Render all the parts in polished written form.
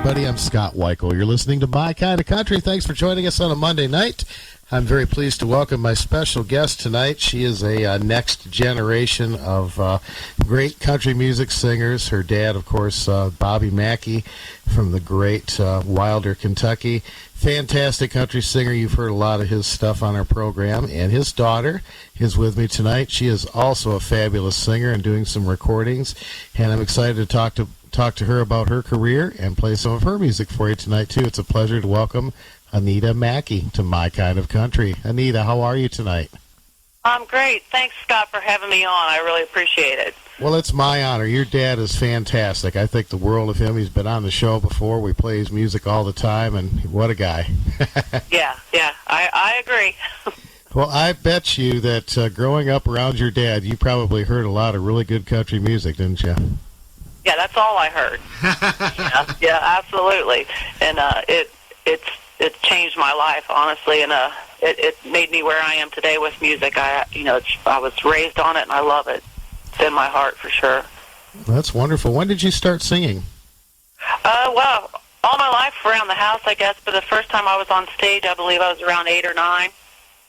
everybody. I'm Scott Wikle. You're listening to My Kind of Country. Thanks for joining us on a Monday night. I'm very pleased to welcome my special guest tonight. She is a next generation of great country music singers. Her dad, of course, Bobby Mackey from the great Wilder, Kentucky. Fantastic country singer. You've heard a lot of his stuff on our program. And his daughter is with me tonight. She is also a fabulous singer and doing some recordings. And I'm excited to talk to her about her career and play some of her music for you tonight, too. It's a pleasure to welcome Anita Mackey to My Kind of Country. Anita, how are you tonight? I'm great. Thanks, Scott, for having me on. I really appreciate it. Well, it's my honor. Your dad is fantastic. I think the world of him. He's been on the show before. We play his music all the time, and what a guy. Yeah, I agree. Well, I bet you that growing up around your dad, you probably heard a lot of really good country music, didn't you? Yeah, that's all I heard. yeah, absolutely. And it's changed my life, honestly, and it made me where I am today with music. I was raised on it, and I love it. It's in my heart for sure. That's wonderful. When did you start singing? Well, all my life around the house, I guess, but the first time I was on stage, I believe I was around 8 or 9.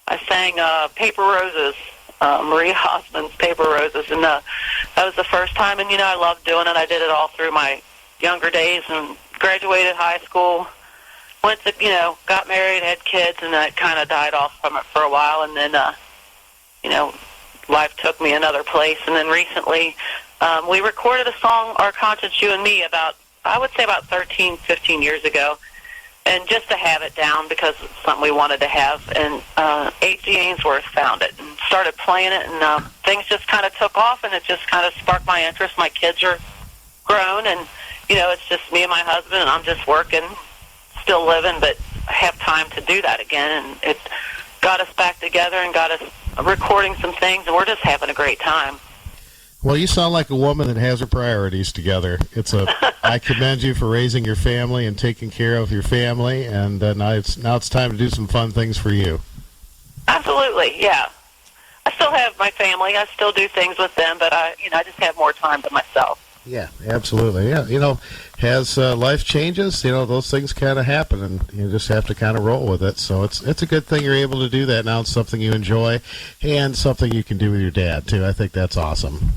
I sang Paper Roses, Marie Osmond's Paper Roses, and that was the first time, and, I loved doing it. I did it all through my younger days and graduated high school. Went to, got married, had kids, and I kind of died off from it for a while, and then, life took me another place. And then recently, we recorded a song, Our Conscience, You and Me, about 13, 15 years ago, and just to have it down because it's something we wanted to have. And H.G. Ainsworth found it and started playing it, and things just kind of took off, and it just kind of sparked my interest. My kids are grown, and, it's just me and my husband, and I'm just working, still living, but I have time to do that again, and it got us back together and got us recording some things, and we're just having a great time. Well, you sound like a woman that has her priorities together. I commend you for raising your family and taking care of your family, and now it's time to do some fun things for you. Absolutely, yeah. I still have my family. I still do things with them, but I just have more time to myself. Yeah, absolutely. Yeah, as life changes, those things kind of happen, and you just have to kind of roll with it. So it's a good thing you're able to do that now. It's something you enjoy, and something you can do with your dad too. I think that's awesome.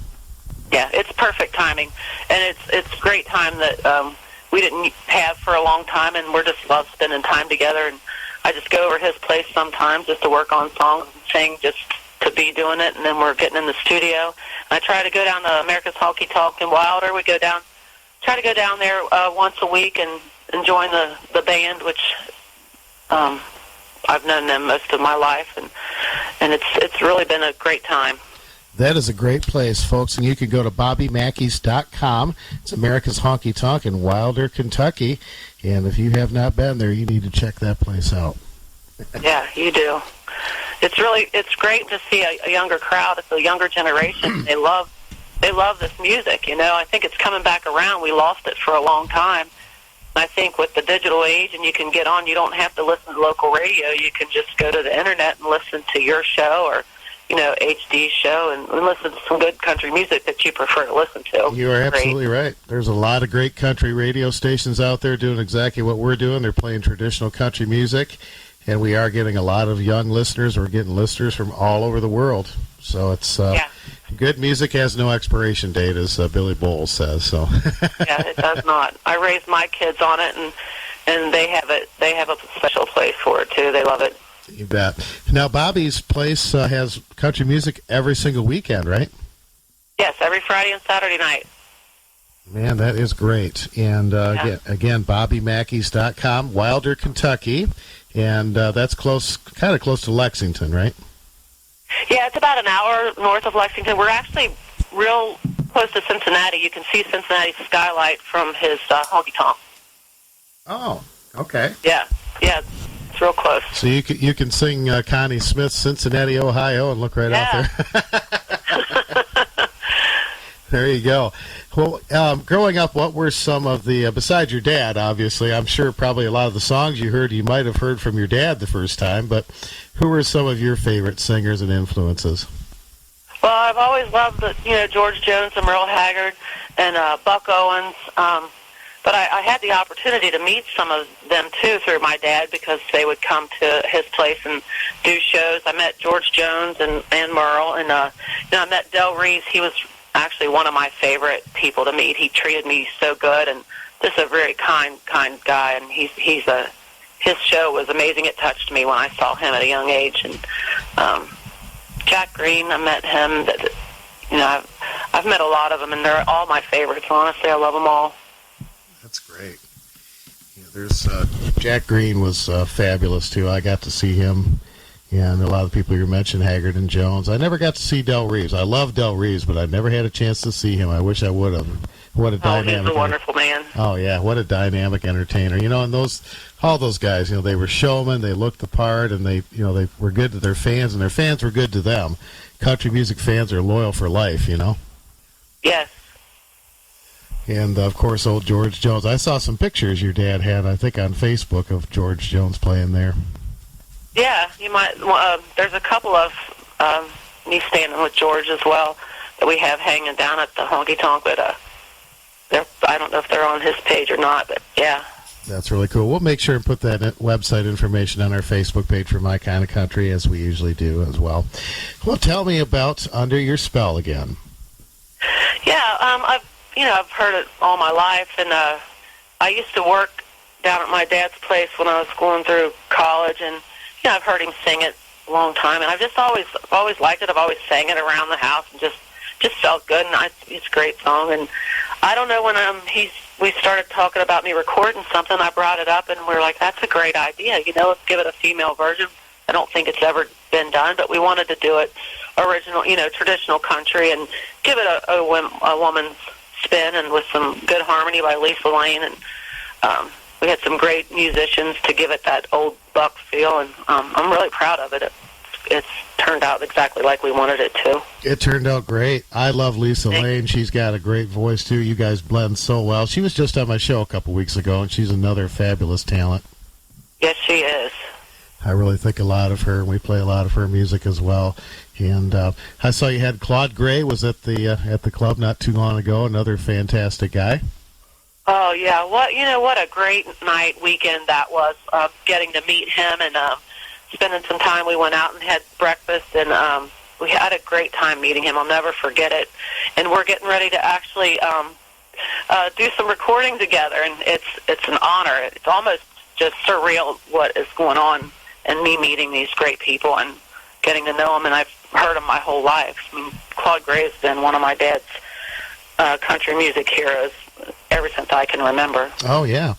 Yeah, it's perfect timing, and it's great time that we didn't have for a long time, and we're just love spending time together. And I just go over his place sometimes just to work on songs and sing, just to be doing it, and then we're getting in the studio. I try to go down to America's Honky Tonk in Wilder. We try to go down there once a week and join the band, which I've known them most of my life, and it's really been a great time. That is a great place, folks, and you can go to BobbyMackeys.com. It's America's Honky Tonk in Wilder, Kentucky, and if you have not been there, you need to check that place out. Yeah, you do. It's great to see a younger crowd. It's a younger generation. They love this music. I think it's coming back around. We lost it for a long time. I think with the digital age, and you can get on, you don't have to listen to local radio. You can just go to the internet and listen to your show or HD's show and listen to some good country music that you prefer to listen to. You are absolutely right. There's a lot of great country radio stations out there doing exactly what we're doing. They're playing traditional country music, and we are getting a lot of young listeners. We're getting listeners from all over the world. So it's good music has no expiration date, as Billy Bowles says. So yeah, it does not. I raised my kids on it, and they have it. They have a special place for it too. They love it. You bet. Now, Bobby's place has country music every single weekend, right? Yes, every Friday and Saturday night. Man, that is great. And again, BobbyMackeys.com, Wilder, Kentucky, and that's kind of close to Lexington, right? Yeah, it's about an hour north of Lexington. We're actually real close to Cincinnati. You can see Cincinnati's skylight from his honky tonk. Oh, okay. Yeah. It's real close. So you can sing Connie Smith's Cincinnati, Ohio, and look right out there. There you go. Well, growing up, what were some of the, besides your dad, obviously, I'm sure probably a lot of the songs you heard, you might have heard from your dad the first time, but who were some of your favorite singers and influences? Well, I've always loved George Jones and Merle Haggard and Buck Owens. But I had the opportunity to meet some of them, too, through my dad, because they would come to his place and do shows. I met George Jones and Merle, and I met Del Reeves. He was actually one of my favorite people to meet. He treated me so good, and just a very kind guy, and his show was amazing. It touched me when I saw him at a young age. And Jack Green, I met him. I've met a lot of them, and they're all my favorites. Honestly, I love them all. That's great. Yeah, there's Jack Green was fabulous too. I got to see him, and a lot of the people you mentioned, Haggard and Jones. I never got to see Del Reeves. I love Del Reeves, but I never had a chance to see him. I wish I would have. What a dynamic! He's a wonderful man. Oh yeah, what a dynamic entertainer. And all those guys, they were showmen. They looked the part, and they were good to their fans, and their fans were good to them. Country music fans are loyal for life, Yes. And, of course, old George Jones. I saw some pictures your dad had, I think, on Facebook of George Jones playing there. Yeah, you might. There's a couple of me standing with George as well that we have hanging down at the honky tonk, but I don't know if they're on his page or not, but yeah. That's really cool. We'll make sure and put that website information on our Facebook page for My Kind of Country, as we usually do as well. Well, tell me about Under Your Spell again. Yeah, I've heard it all my life, and I used to work down at my dad's place when I was going through college, and I've heard him sing it a long time, and I've just always liked it. I've always sang it around the house, and just felt good, and it's a great song. And I don't know, when we started talking about me recording something, I brought it up, and we were like, that's a great idea. Let's give it a female version. I don't think it's ever been done, but we wanted to do it original, traditional country, and give it a woman's spin, and with some good harmony by Lisa Lane, and we had some great musicians to give it that old buck feel, and I'm really proud of it. It's turned out exactly like we wanted it to. It turned out great. I love Lisa Lane. She's got a great voice, too. You guys blend so well. She was just on my show a couple weeks ago, and she's another fabulous talent. Yes, she is. I really think a lot of her, and we play a lot of her music as well. And I saw you had Claude Gray was at the club not too long ago. Another fantastic guy. Oh yeah, what a great weekend that was. Getting to meet him and spending some time. We went out and had breakfast, and we had a great time meeting him. I'll never forget it. And we're getting ready to actually do some recording together, and it's an honor. It's almost just surreal what is going on, and me meeting these great people and getting to know them, and I've heard them my whole life. I mean, Claude Gray has been one of my dad's country music heroes ever since I can remember. Oh, yeah.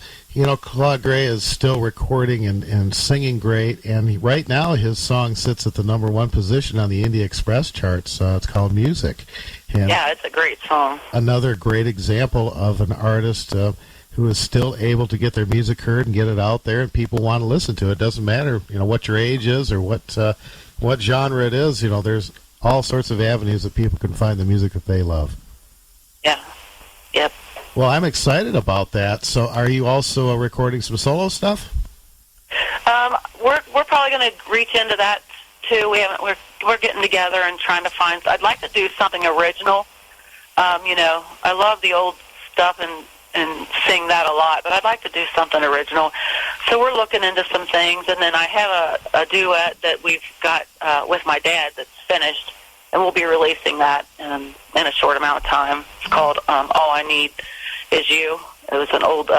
Claude Gray is still recording and singing great, and right now his song sits at the #1 position on the Indie Express charts. It's called Music. And yeah, it's a great song. Another great example of an artist who is still able to get their music heard and get it out there, and people want to listen to it. Doesn't matter, what your age is or what genre it is. There's all sorts of avenues that people can find the music that they love. Yeah. Yep. Well, I'm excited about that. So, are you also recording some solo stuff? We're probably going to reach into that too. We're getting together and trying to find. I'd like to do something original. I love the old stuff and sing that a lot, but I'd like to do something original. So we're looking into some things, and then I have a duet that we've got with my dad that's finished, and we'll be releasing that in a short amount of time. It's called All I Need Is You. It was an old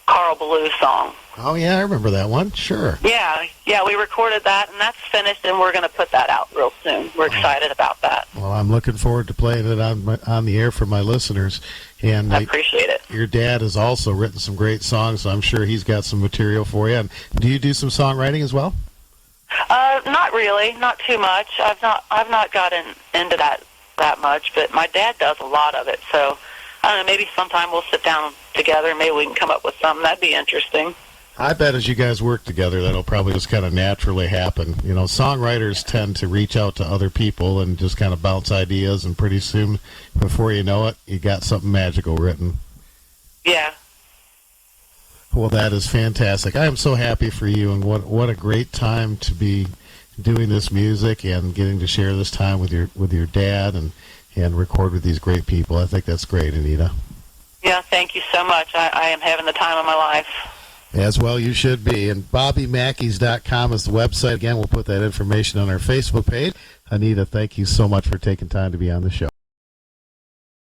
Carl Ballou song. Oh, yeah, I remember that one. Sure. Yeah, we recorded that, and that's finished, and we're going to put that out real soon. We're excited about that. Well, I'm looking forward to playing it on the air for my listeners. And I appreciate it. Your dad has also written some great songs, so I'm sure he's got some material for you. And do you do some songwriting as well? Not really, not too much. I've not gotten into that much, but my dad does a lot of it. So I don't know. Maybe sometime we'll sit down together, and maybe we can come up with something. That'd be interesting. I bet as you guys work together, that'll probably just kind of naturally happen. Songwriters tend to reach out to other people and just kind of bounce ideas, and pretty soon, before you know it, you got something magical written. Yeah. Well, that is fantastic. I am so happy for you, and what a great time to be doing this music and getting to share this time with your dad and record with these great people. I think that's great, Anita. Yeah, thank you so much. I am having the time of my life. As well, you should be. And BobbyMackeys.com is the website. Again, we'll put that information on our Facebook page. Anita, thank you so much for taking time to be on the show.